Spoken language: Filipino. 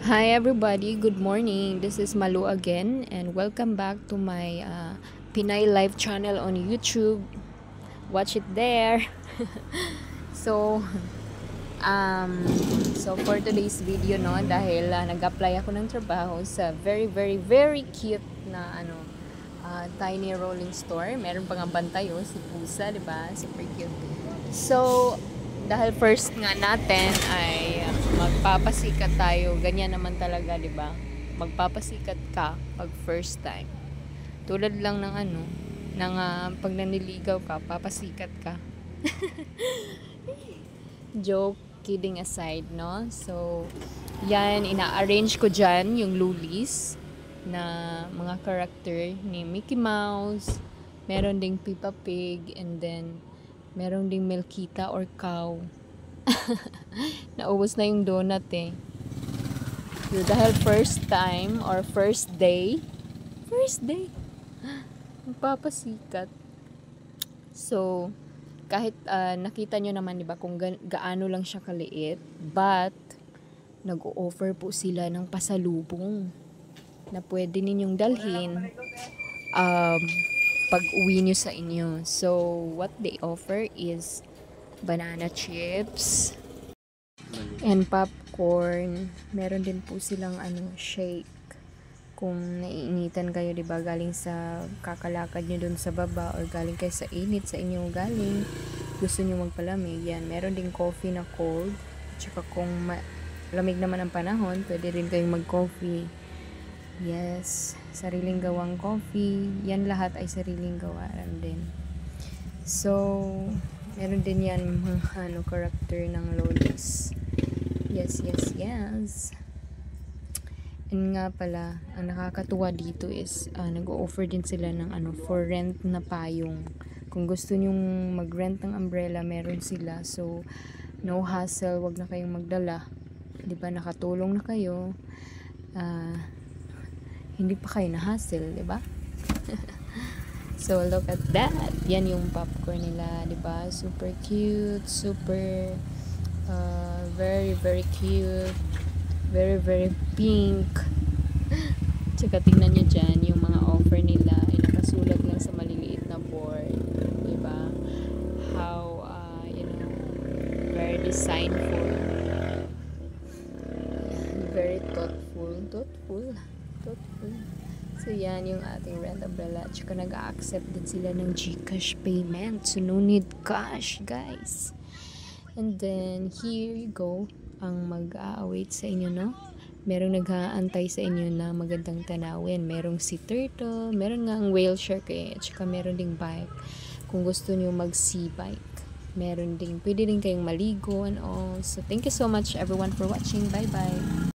Hi everybody, good morning. This is Malu again and welcome back to my Pinay Live channel on YouTube. Watch it there. so um so for today's video no dahil nag-apply ako ng trabaho sa very cute na tiny rolling store. Meron pa nga bantay si Pusa, 'di ba? Super cute. So dahil first nga natin ay magpapasikat tayo. Ganyan naman talaga, 'di ba? Magpapasikat ka pag first time. Tulad lang ng pag naniligaw ka, papasikat ka. Joke, kidding aside, no? So, yan, ina-arrange ko dyan yung lulis na mga character ni Mickey Mouse. Meron ding Peppa Pig, and then meron ding Melkita or cow. Naubos na yung donut So, dahil first time or first day, magpapasikat. So, kahit nakita nyo naman, diba, kung gaano lang siya kaliit, but, nag-o-offer po sila ng pasalubong na pwede ninyong dalhin pag uwi nyo sa inyo. So, what they offer is banana chips and popcorn. Meron din po silang shake. Kung naiinitan kayo, 'di ba, galing sa kakalakad nyo dun sa baba or galing kayo sa init sa inyo galing, gusto nyo magpalamig, yan. Meron din coffee na cold. Tsaka kung lamig naman ang panahon, pwede rin kayong mag-coffee. Yes, sariling gawang coffee. Yan lahat ay sariling gawaran din. So, meron din yan mga character ng lolis. Yes. And nga pala, ang nakakatuwa dito is nag-o-offer din sila ng for rent na payong. Kung gusto nyong mag-rent ng umbrella, meron sila. So, no hassle, wag na kayong magdala. 'Di ba, nakatulong na kayo. Hindi pa kayo na-hassle, 'di ba? So, look at that. Yan yung popcorn nila, 'di ba? Super cute, super very cute. Very pink. Tsaka tingnan nyo dyan, yung mga offer nila ay nakasulat lang sa maliliit na board. 'Di ba? How, very designful. Very thoughtful. So, yan yung ating rent umbrella. Tsaka nag-a-accept din sila ng GCash payment. So, no need cash, guys. And then, here you go. Ang mag-a-await sa inyo, no? Merong nag-aantay sa inyo na magandang tanawin. Merong sea turtle. Meron nga ang whale shark At saka meron ding bike. Kung gusto nyo mag-sea bike. Meron ding, pwede rin kayong maligo and all. So, thank you so much everyone for watching. Bye-bye.